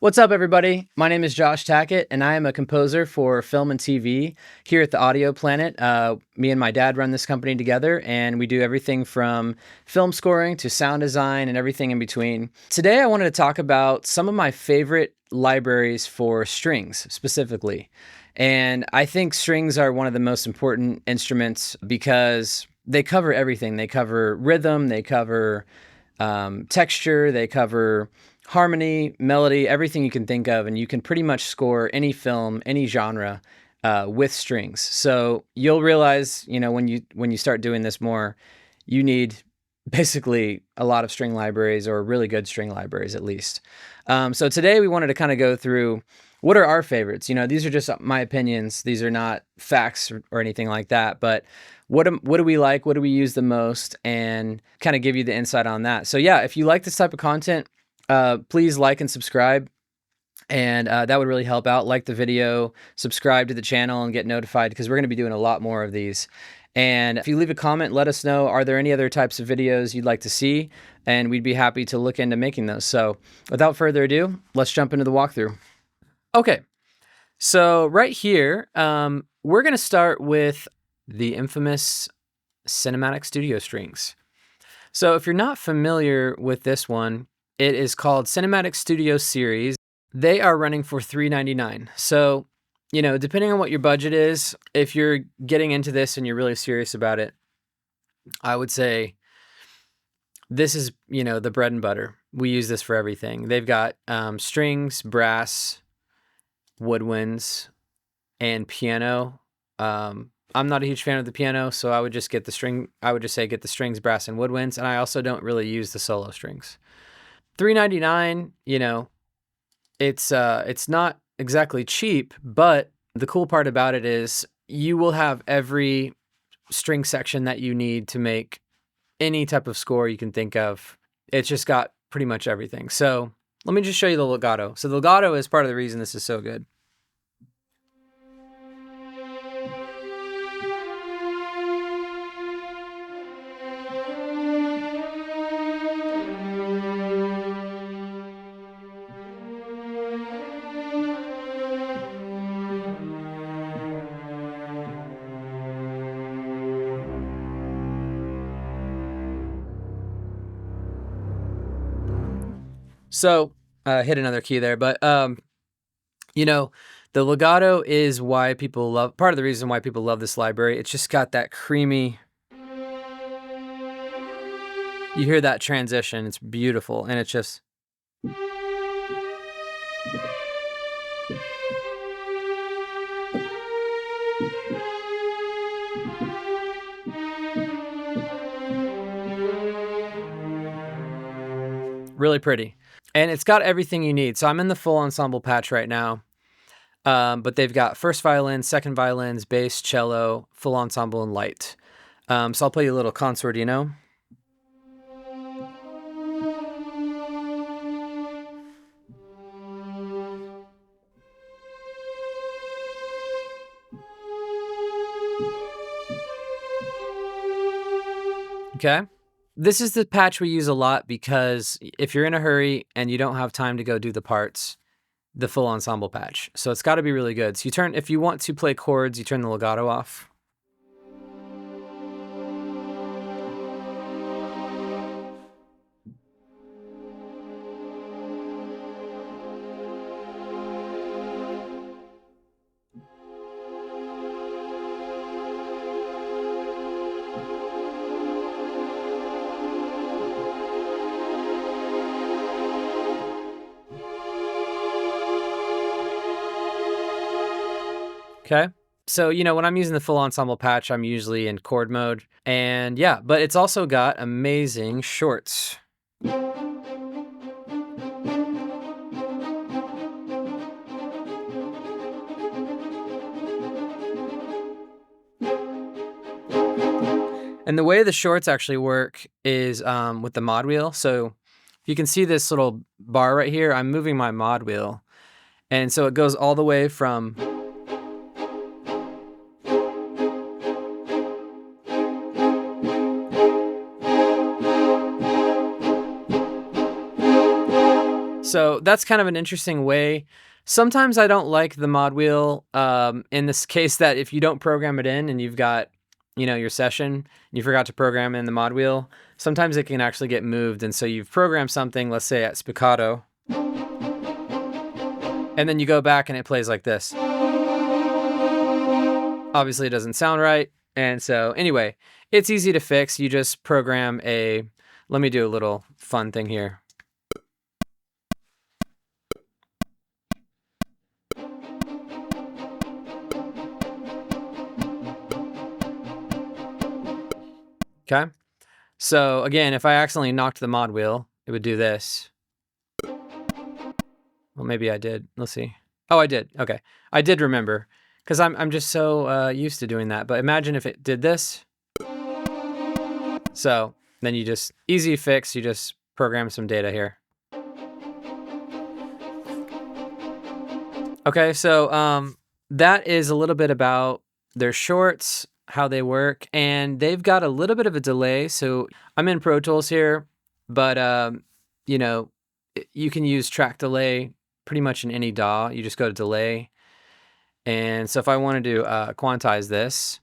What's up, everybody? My name is Josh Tackett, and I am a composer for film and TV here at the Audio Planet. Me and my dad run this company together, and we do everything from film scoring to sound design and everything in between. Today, I wanted to talk about some of my favorite libraries for strings, specifically. And I think strings are one of the most important instruments because they cover everything. They cover rhythm, they cover texture, they cover harmony, melody, everything you can think of, and you can pretty much score any film, any genre with strings. So you'll realize, when you start doing this more, you need basically a lot of string libraries, or really good string libraries at least. So today we wanted to kind of go through what are our favorites. These are just my opinions. These are not facts or anything like that, but what do we like? What do we use the most? And kind of give you the insight on that. So yeah, if you like this type of content, please like and subscribe, and that would really help out. Like the video, subscribe to the channel, and get notified because we're going to be doing a lot more of these. And if you leave a comment, let us know, are there any other types of videos you'd like to see? And we'd be happy to look into making those. So without further ado, let's jump into the walkthrough. Okay, so right here, we're going to start with the infamous Cinematic Studio strings. So if you're not familiar with this one, it is called Cinematic Studio Series. They are running for $399. So, depending on what your budget is, if you're getting into this and you're really serious about it, I would say this is, the bread and butter. We use this for everything. They've got strings, brass, woodwinds, and piano. I'm not a huge fan of the piano, so I would just get the string. I would just say get the strings, brass, and woodwinds. And I also don't really use the solo strings. $399, it's not exactly cheap, but the cool part about it is you will have every string section that you need to make any type of score you can think of. It's just got pretty much everything. So let me just show you the legato. So the legato is part of the reason this is so good. So, hit another key there, but, the legato is why people love, part of the reason why people love this library. It's just got that creamy, you hear that transition, it's beautiful, and it's just, really pretty. And it's got everything you need. So I'm in the full ensemble patch right now. But they've got first violin, second violins, bass, cello, full ensemble, and light. So I'll play you a little concertino. Okay. This is the patch we use a lot because if you're in a hurry and you don't have time to go do the parts, the full ensemble patch. So it's got to be really good. So if you want to play chords, you turn the legato off. Okay. So, when I'm using the full ensemble patch, I'm usually in chord mode. And yeah, but it's also got amazing shorts. And the way the shorts actually work is with the mod wheel. So you can see this little bar right here. I'm moving my mod wheel. And so it goes all the way from So that's kind of an interesting way. Sometimes I don't like the mod wheel in this case that if you don't program it in and you've got, your session, and you forgot to program in the mod wheel, sometimes it can actually get moved. And so you've programmed something, let's say at spiccato, and then you go back and it plays like this. Obviously it doesn't sound right. And so anyway, it's easy to fix. You just program let me do a little fun thing here. Okay. So again, if I accidentally knocked the mod wheel, it would do this. Well, maybe I did. Let's see. Oh, I did. Okay. I did remember because I'm just so used to doing that. But imagine if it did this. So then easy fix. You just program some data here. Okay. So that is a little bit about their shorts, how they work, and they've got a little bit of a delay. So I'm in Pro Tools here, but you can use track delay pretty much in any DAW. You just go to delay. And so if I wanted to quantize this,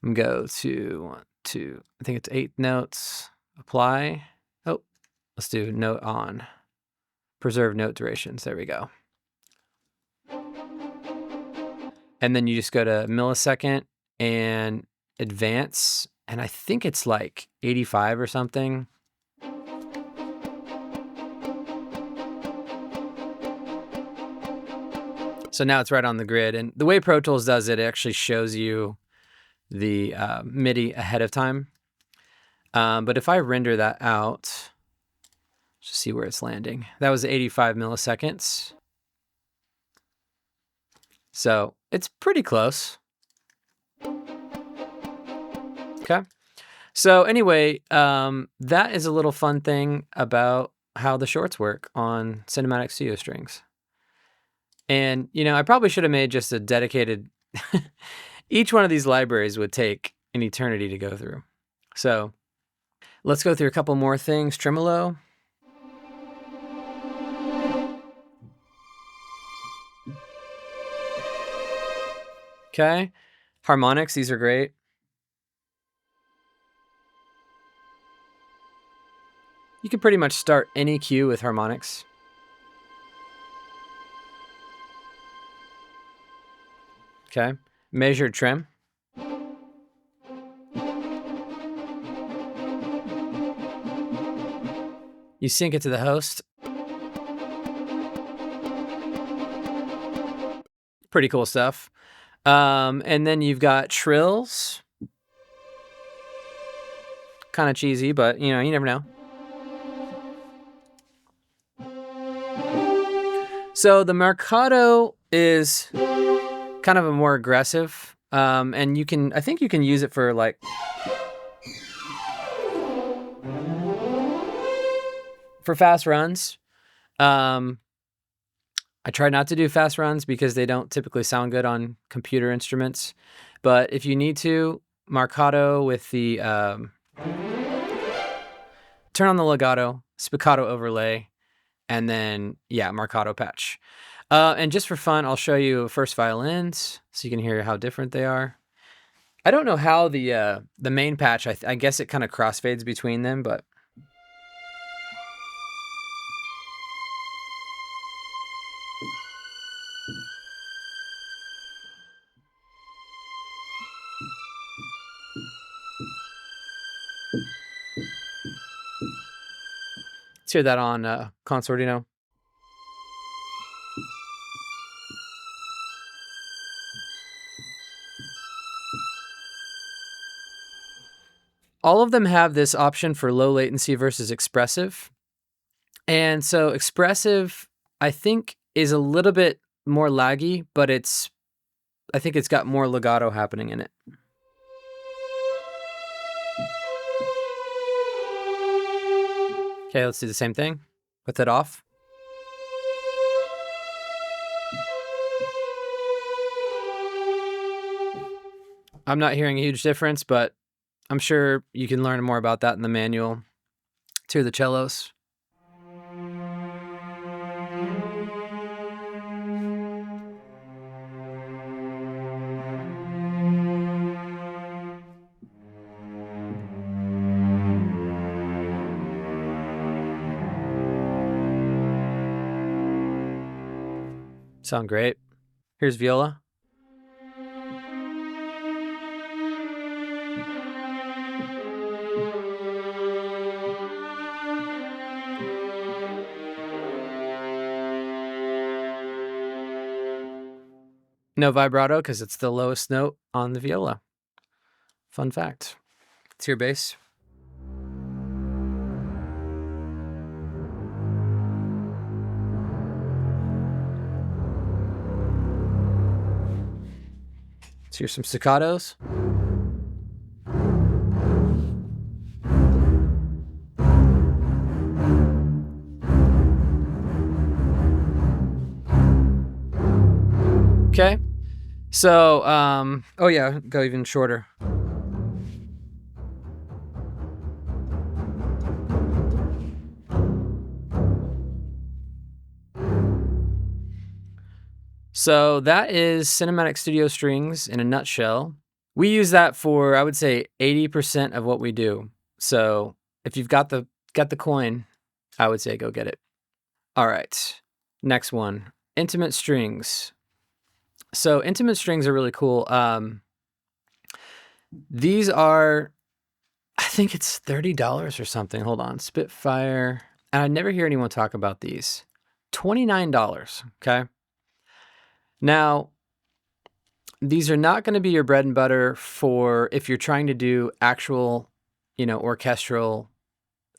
I'm go to I think it's 8 notes, apply. Oh, let's do note on, preserve note durations. There we go. And then you just go to millisecond and advance, and I think it's like 85 or something. So now it's right on the grid. And the way Pro Tools does it, it actually shows you the MIDI ahead of time. But if I render that out, just see where it's landing. That was 85 milliseconds. So it's pretty close. Okay. So anyway, that is a little fun thing about how the shorts work on Cinematic Studio Strings. And, I probably should have made just a dedicated, each one of these libraries would take an eternity to go through. So let's go through a couple more things. Tremolo. Okay. Harmonics, these are great. You can pretty much start any cue with harmonics. Okay. Measured trem. You sync it to the host. Pretty cool stuff. And then you've got trills. Kind of cheesy, but you never know. So the Mercado is kind of a more aggressive, and I think you can use it for like for fast runs. I try not to do fast runs because they don't typically sound good on computer instruments. But if you need to, Mercado with the turn on the legato, spiccato overlay, and then Mercado patch. And just for fun, I'll show you first violins so you can hear how different they are. I don't know how the main patch, I guess it kind of crossfades between them, but let's hear that on Consortino. All of them have this option for low latency versus expressive. And so expressive, I think, is a little bit more laggy, but I think it's got more legato happening in it. Okay, let's do the same thing with it off. I'm not hearing a huge difference, but I'm sure you can learn more about that in the manual to the cellos. Sound great. Here's viola. No vibrato because it's the lowest note on the viola. Fun fact. It's your bass. So here's some staccatos. Okay. So, oh yeah, go even shorter. So that is cinematic studio strings in a nutshell. We use that for, I would say, 80% of what we do. So if you've got the coin, I would say go get it. All right, next one, intimate strings. So intimate strings are really cool. These are, I think it's $30 or something. Hold on, Spitfire. And I never hear anyone talk about these. $29, okay? Now, these are not going to be your bread and butter for if you're trying to do actual, orchestral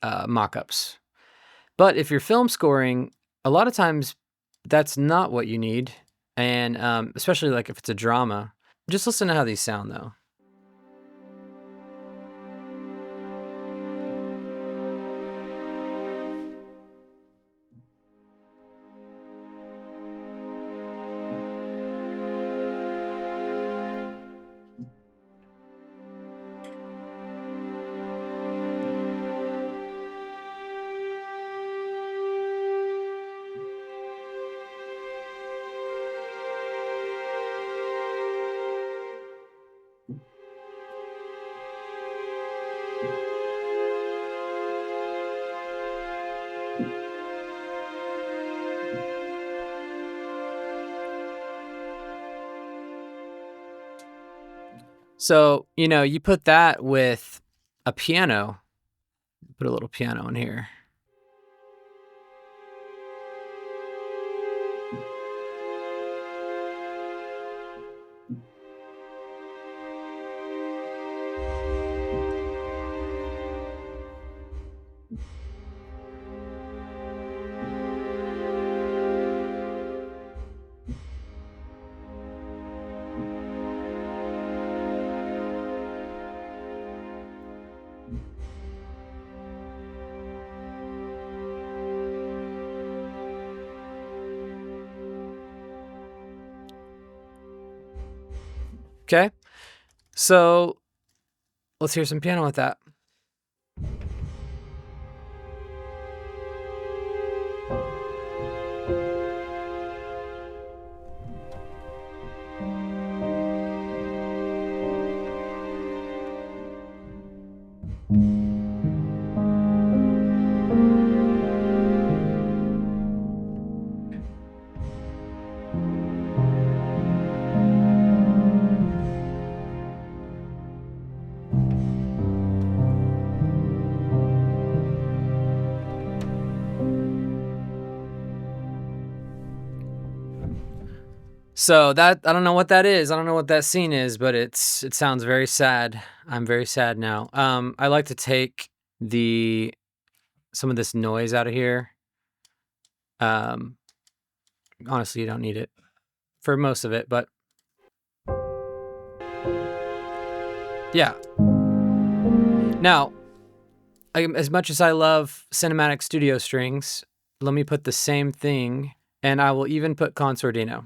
mock-ups. But if you're film scoring, a lot of times that's not what you need. And especially like if it's a drama. Just listen to how these sound though. So, you put that with a piano, put a little piano in here. Okay, so let's hear some piano with that. So that, I don't know what that is. I don't know what that scene is, but it sounds very sad. I'm very sad now. I like to take some of this noise out of here. Honestly, you don't need it for most of it, but yeah. Now, as much as I love cinematic studio strings, let me put the same thing, and I will even put concertino.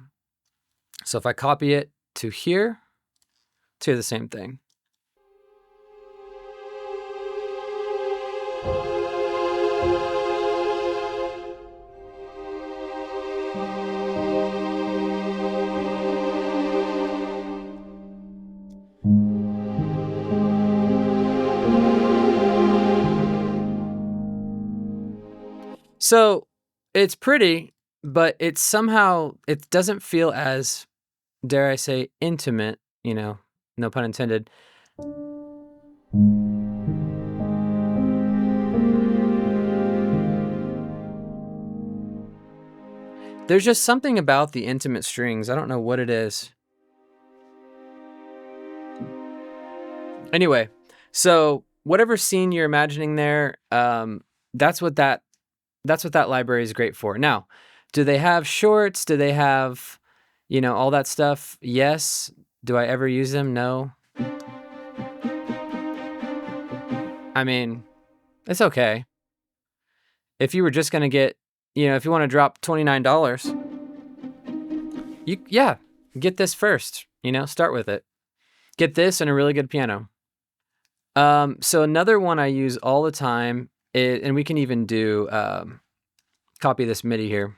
So if I copy it to here, to the same thing. So it's pretty, but it's somehow, it doesn't feel as, dare I say, intimate, no pun intended. There's just something about the intimate strings. I don't know what it is. Anyway, so whatever scene you're imagining there, that's what that library is great for. Now, do they have shorts? Do they have, all that stuff? Yes. Do I ever use them? No. I mean, it's okay. If you were just going to get, if you want to drop $29, get this first, start with it. Get this and a really good piano. So another one I use all the time, and we can even do, copy this MIDI here,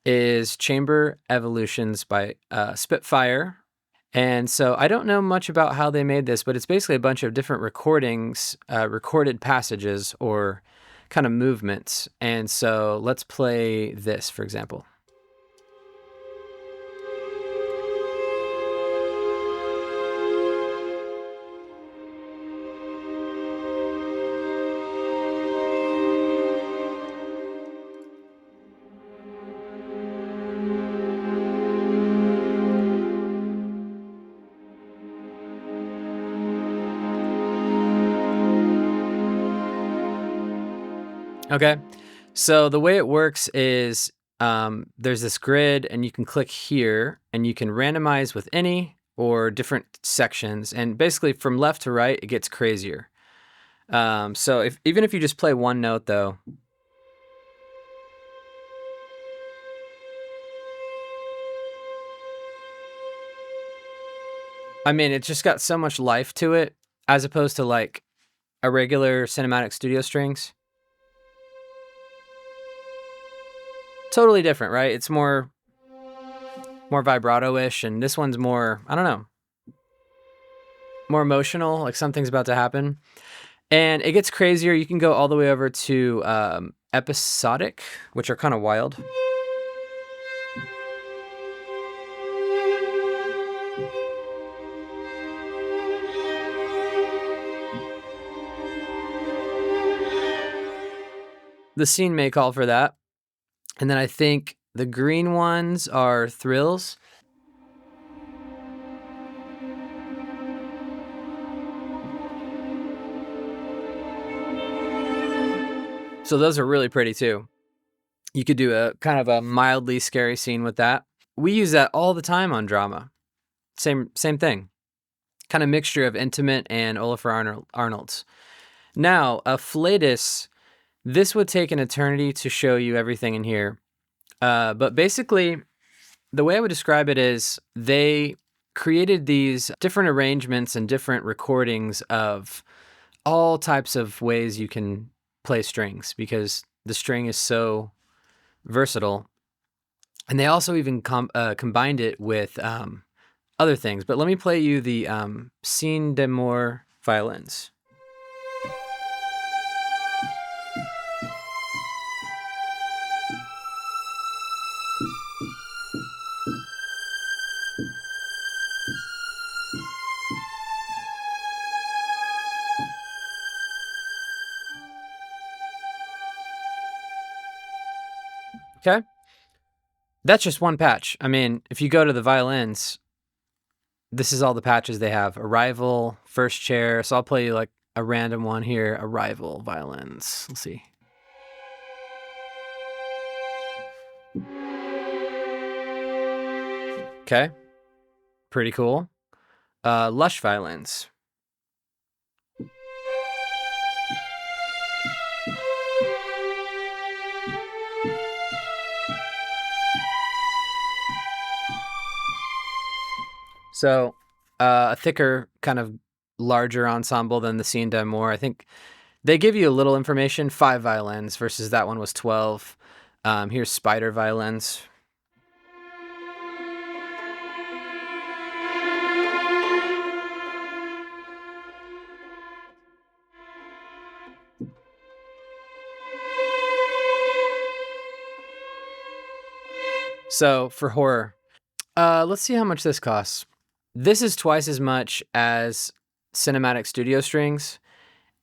is Chamber Evolutions by Spitfire. And so I don't know much about how they made this, but it's basically a bunch of different recordings, recorded passages or kind of movements. And so let's play this, for example. Okay, so the way it works is there's this grid, and you can click here, and you can randomize with any or different sections. And basically from left to right, it gets crazier. So even if you just play one note, though, I mean, it's just got so much life to it as opposed to like a regular cinematic studio strings. Totally different, right? It's more vibrato-ish, and this one's more, I don't know, more emotional, like something's about to happen. And it gets crazier. You can go all the way over to episodic, which are kind of wild. The scene may call for that. And then I think the green ones are thrills. So those are really pretty too. You could do a kind of a mildly scary scene with that. We use that all the time on drama. Same thing. Kind of mixture of intimate and Ólafur Arnalds. Now, Afflatus, this would take an eternity to show you everything in here. But basically, the way I would describe it is they created these different arrangements and different recordings of all types of ways you can play strings, because the string is so versatile. And they also even combined it with other things. But let me play you the Scene d'Amour violins. Okay, that's just one patch. I mean, if you go to the violins, this is all the patches they have. Arrival, first chair. So I'll play you like a random one here. Arrival, violins. Let's see. Okay, pretty cool. Lush violins. So a thicker, kind of larger ensemble than the Scene d'Amour. I think they give you a little information. 5 violins versus that one was 12. Here's spider violins. So for horror, let's see how much this costs. This is twice as much as cinematic studio strings,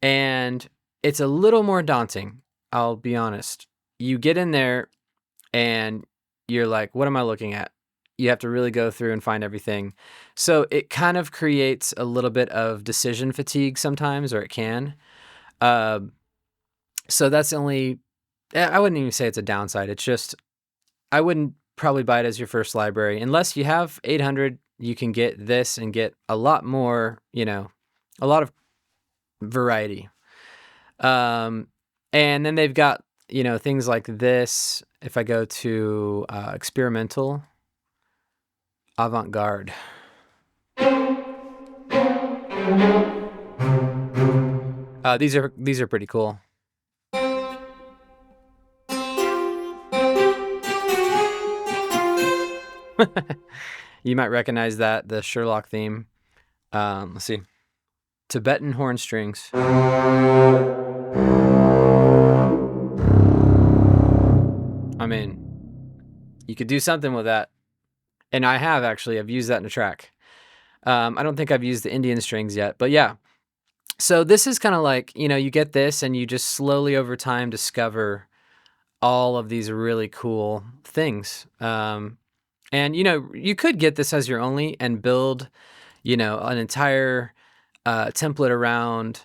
and it's a little more daunting, I'll be honest. You get in there and you're like, what am I looking at? You have to really go through and find everything. So it kind of creates a little bit of decision fatigue sometimes, or it can. Uh, so that's the only, I wouldn't even say it's a downside. It's just, I wouldn't probably buy it as your first library. Unless you have 800, you can get this and get a lot more, a lot of variety. And then they've got, things like this. If I go to experimental, avant-garde. These are pretty cool. You might recognize that, the Sherlock theme. Let's see. Tibetan horn strings. I mean, you could do something with that. And I have actually. I've used that in a track. I don't think I've used the Indian strings yet, but yeah. So this is kind of like, you get this and you just slowly over time discover all of these really cool things. And, you could get this as your only and build, an entire template around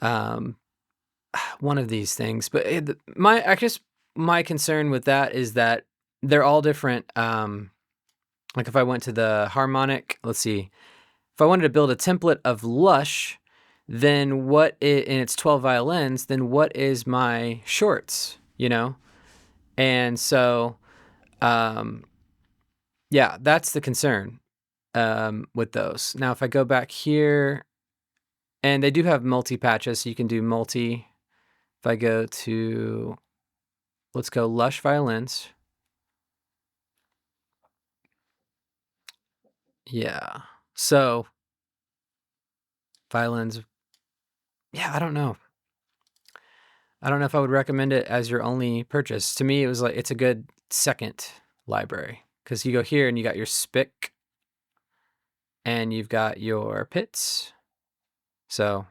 one of these things. But I guess my concern with that is that they're all different. Like if I went to the harmonic, let's see. If I wanted to build a template of Lush, then and it's 12 violins, then what is my shorts, And so, yeah, that's the concern with those. Now, if I go back here, and they do have multi-patches, so you can do multi. If I go to, let's go Lush violins. Yeah. So, violins. Yeah, I don't know. I don't know if I would recommend it as your only purchase. To me, it was like, it's a good second library. Because you go here and you got your spick. And you've got your pits. So,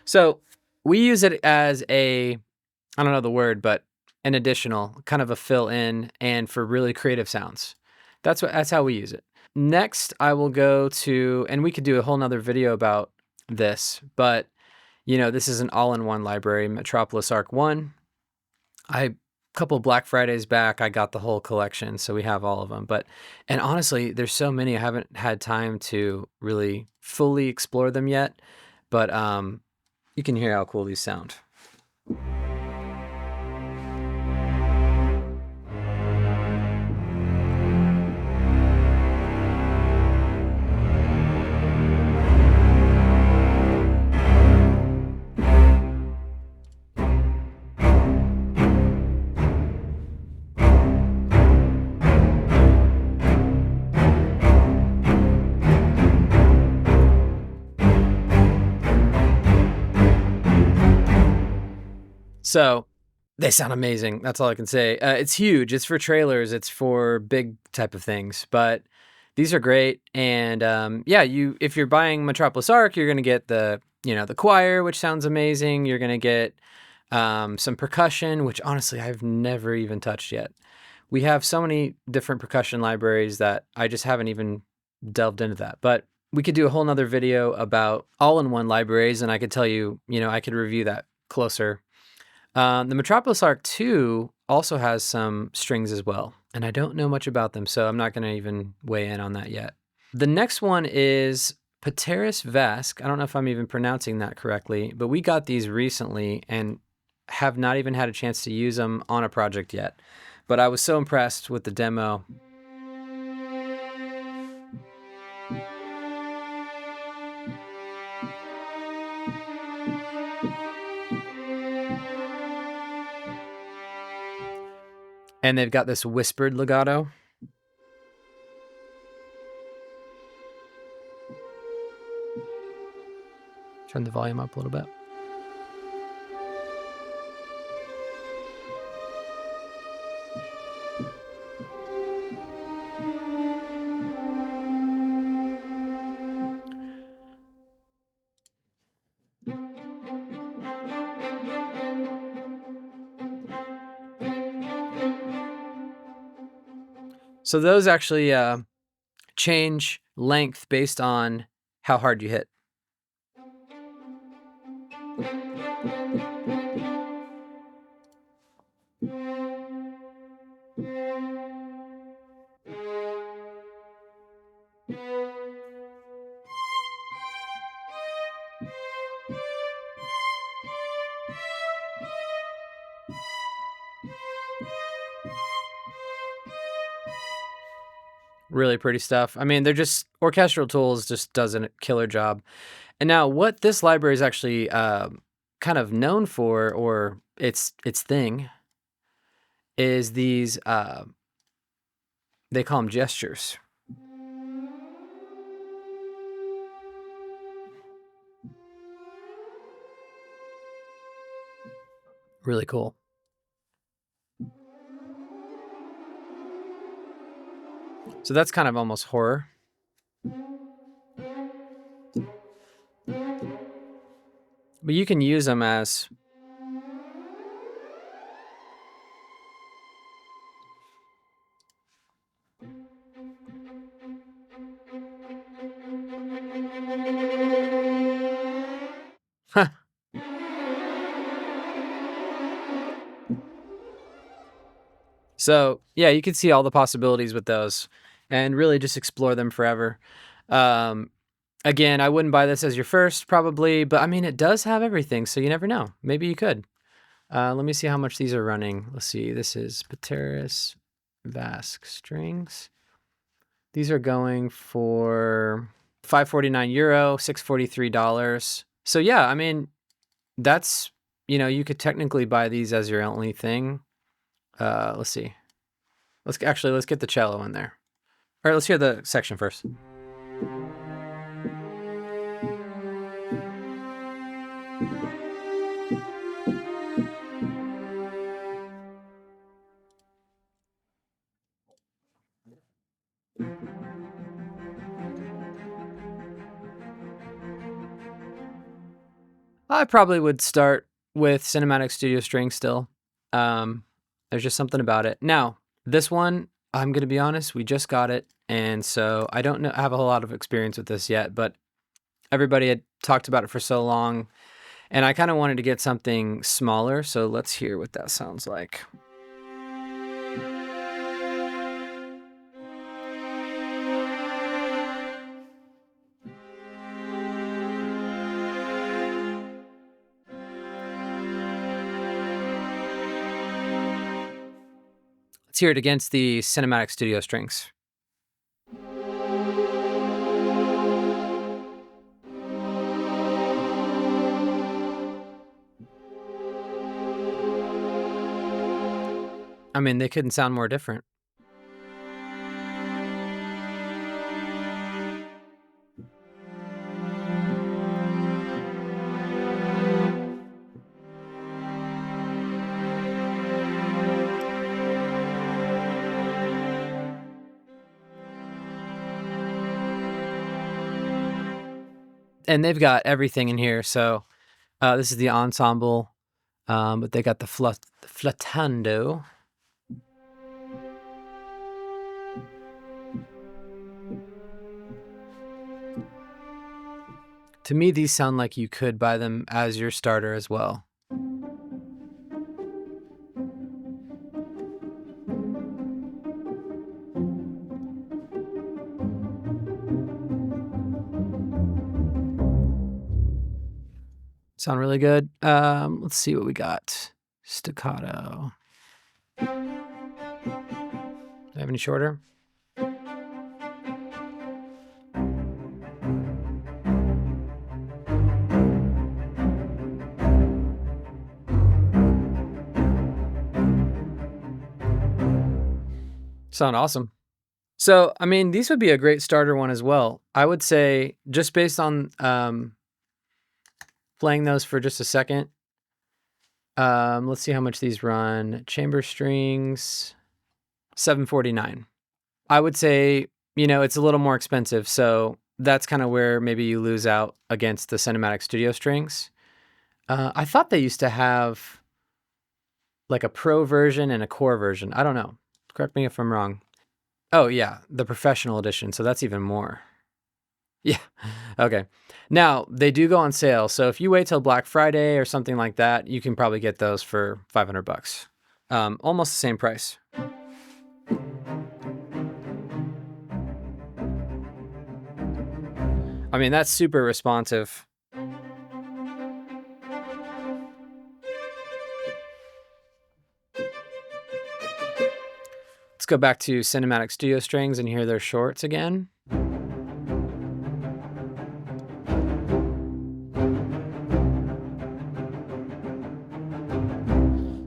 So, we use it as I don't know the word, but an additional, kind of a fill in, and for really creative sounds. That's how we use it. Next, I will go to, and we could do a whole nother video about this, but this is an all-in-one library, Metropolis Arc 1. A couple Black Fridays back, I got the whole collection, so we have all of them. And honestly, there's so many, I haven't had time to really fully explore them yet, but you can hear how cool these sound. So they sound amazing. That's all I can say. It's huge. It's for trailers. It's for big type of things. But these are great. And if you're buying Metropolis Arc, you're going to get the choir, which sounds amazing. You're going to get some percussion, which honestly I've never even touched yet. We have so many different percussion libraries that I just haven't even delved into that. But we could do a whole nother video about all-in-one libraries, and I could tell you, I could review that closer. The Metropolis Arc 2 also has some strings as well, and I don't know much about them, so I'm not going to even weigh in on that yet. The next one is Pēteris Vasks. I don't know if I'm even pronouncing that correctly, but we got these recently and have not even had a chance to use them on a project yet. But I was so impressed with the demo. And they've got this whispered legato. Turn the volume up a little bit. So those actually change length based on how hard you hit. Really pretty stuff. I mean, they're just Orchestral Tools just does a killer job. And now, what this library is actually kind of known for, or its thing, is these. They call them gestures. Really cool. So that's kind of almost horror. But you can use them as So yeah, you can see all the possibilities with those and really just explore them forever. Again, I wouldn't buy this as your first probably, but I mean, it does have everything, so you never know. Maybe you could. Let me see how much these are running. Let's see. This is Pēteris Vasks strings. These are going for €549, $643. So yeah, I mean, that's, you could technically buy these as your only thing. Let's see. Let's get the cello in there. All right, let's hear the section first. I probably would start with Cinematic Studio String still. There's just something about it. Now, this one, I'm going to be honest, we just got it, and so I don't have a whole lot of experience with this yet, but everybody had talked about it for so long, and I kind of wanted to get something smaller, so let's hear what that sounds like. Let's hear it against the Cinematic Studio Strings. I mean, they couldn't sound more different. And they've got everything in here. So this is the Ensemble, but they got the flattando. To me, these sound like you could buy them as your starter as well. Sound really good. Let's see what we got. Staccato. Do I have any shorter? Sound awesome. So, I mean, these would be a great starter one as well. I would say, just based on playing those for just a second, let's see how much these run. Chamber strings, $749. I would say, it's a little more expensive, so that's kind of where maybe you lose out against the Cinematic Studio Strings. I thought they used to have like a pro version and a core version. I don't know. Correct me if I'm wrong. Oh, yeah, the professional edition, so that's even more. Yeah. Okay. Now, they do go on sale, so if you wait till Black Friday or something like that, you can probably get those for $500. Almost the same price. I mean, that's super responsive. Let's go back to Cinematic Studio Strings and hear their shorts again.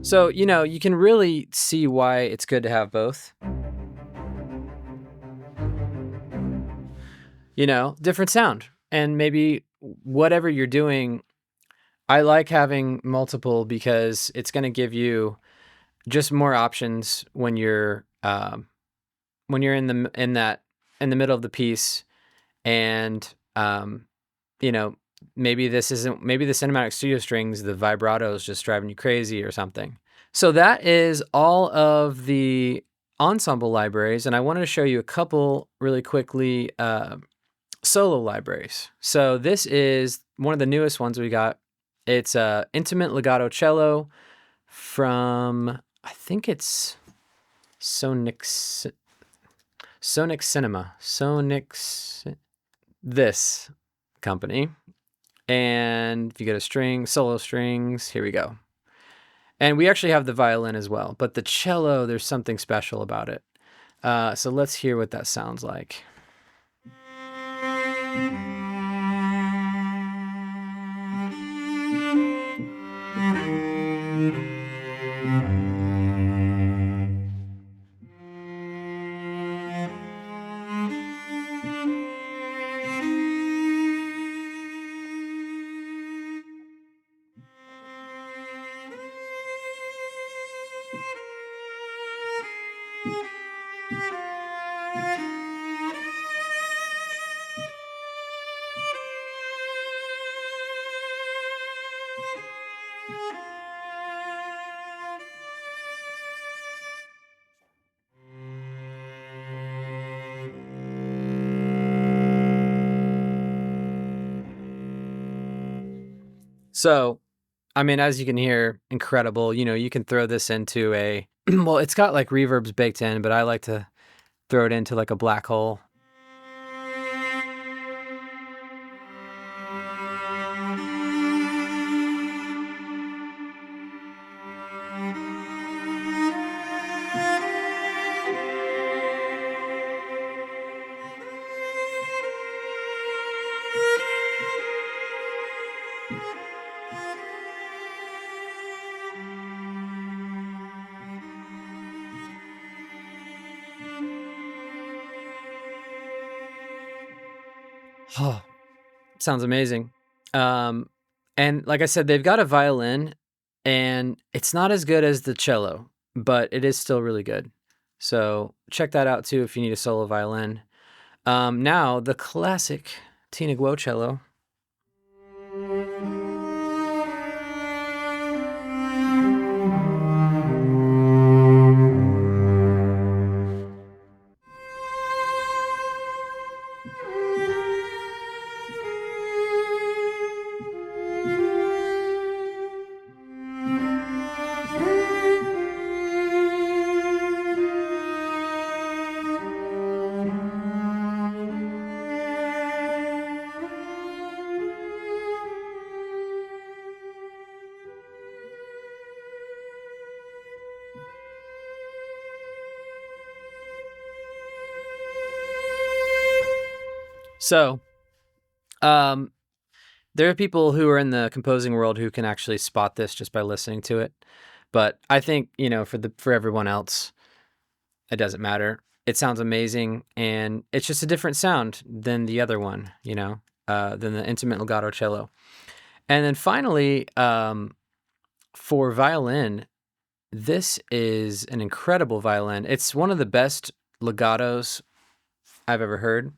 So, you can really see why it's good to have both. Different sound. And maybe whatever you're doing, I like having multiple because it's going to give you just more options when you're in the middle of the piece, and maybe the cinematic studio strings, the vibrato is just driving you crazy or something. So that is all of the ensemble libraries, and I wanted to show you a couple really quickly solo libraries. So this is one of the newest ones we got. It's Intimate Legato Cello from, I think it's Sonixinema. This company. And if you go to solo strings, here we go. And we actually have the violin as well, but the cello, there's something special about it. So let's hear what that sounds like. So, I mean, as you can hear, incredible. You can throw this into a, well, it's got like reverbs baked in, but I like to throw it into like a black hole. Oh, sounds amazing. And like I said, they've got a violin, and it's not as good as the cello, but it is still really good. So check that out too if you need a solo violin. Now, the classic Tina Guo cello. So, there are people who are in the composing world who can actually spot this just by listening to it. But I think, for everyone else, it doesn't matter. It sounds amazing, and it's just a different sound than the other one, than the Intimate Legato Cello. And then finally, for violin, this is an incredible violin. It's one of the best legatos I've ever heard.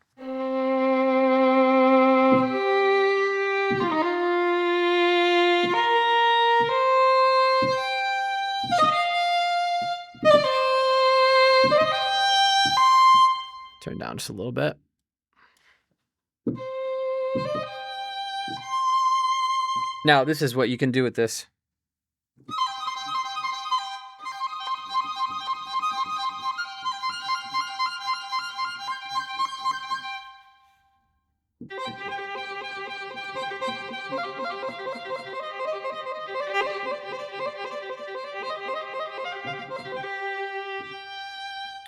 Turn down just a little bit. Now, this is what you can do with this.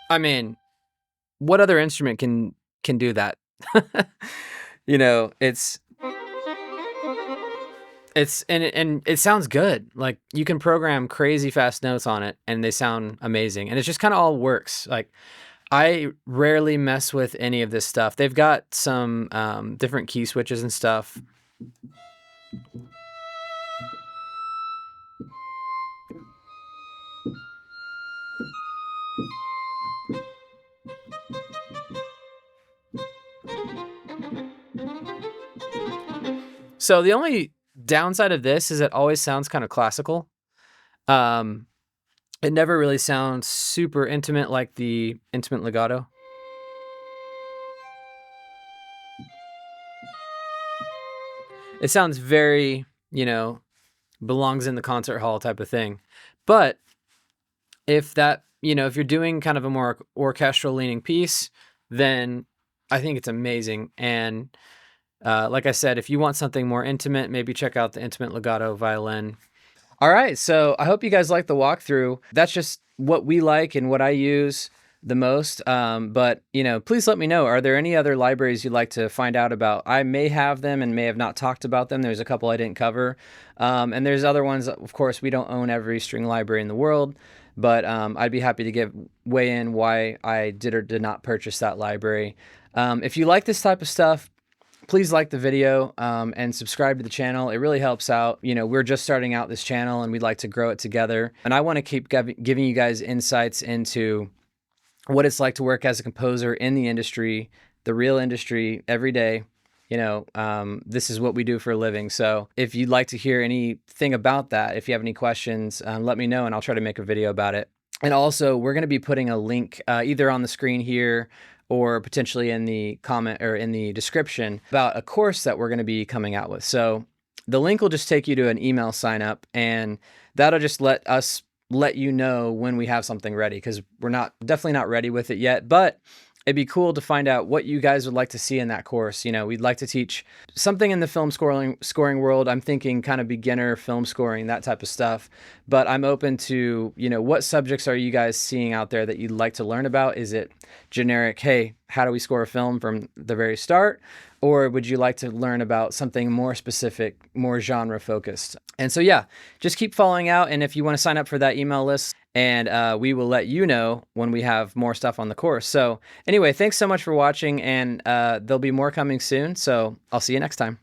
I mean, what other instrument can do that? You know, it's and it sounds good. Like, you can program crazy fast notes on it and they sound amazing. And it just kind of all works. Like, I rarely mess with any of this stuff. They've got some different key switches and stuff. So the only downside of this is it always sounds kind of classical. It never really sounds super intimate like the intimate legato. It sounds very, belongs in the concert hall type of thing. But if that, if you're doing kind of a more orchestral leaning piece, then I think it's amazing. And like I said, if you want something more intimate, maybe check out the intimate legato violin. All right, so I hope you guys like the walkthrough. That's just what we like and what I use the most. But, please let me know. Are there any other libraries you'd like to find out about? I may have them and may have not talked about them. There's a couple I didn't cover. And there's other ones. Of course, we don't own every string library in the world. But I'd be happy to weigh in why I did or did not purchase that library. If you like this type of stuff, please like the video and subscribe to the channel. It really helps out. We're just starting out this channel and we'd like to grow it together. And I want to keep giving you guys insights into what it's like to work as a composer in the industry, the real industry, every day. This is what we do for a living. So if you'd like to hear anything about that, if you have any questions, let me know and I'll try to make a video about it. And also, we're going to be putting a link either on the screen here or potentially in the comment or in the description about a course that we're going to be coming out with. So the link will just take you to an email sign up, and that'll just let you know when we have something ready, because we're definitely not ready with it yet, but it'd be cool to find out what you guys would like to see in that course. We'd like to teach something in the film scoring world. I'm thinking kind of beginner film scoring, that type of stuff. But I'm open to, what subjects are you guys seeing out there that you'd like to learn about? Is it generic, hey, how do we score a film from the very start? Or would you like to learn about something more specific, more genre focused? And so, yeah, just keep following out. And if you want to sign up for that email list, and we will let you know when we have more stuff on the course. So anyway, thanks so much for watching, and there'll be more coming soon. So I'll see you next time.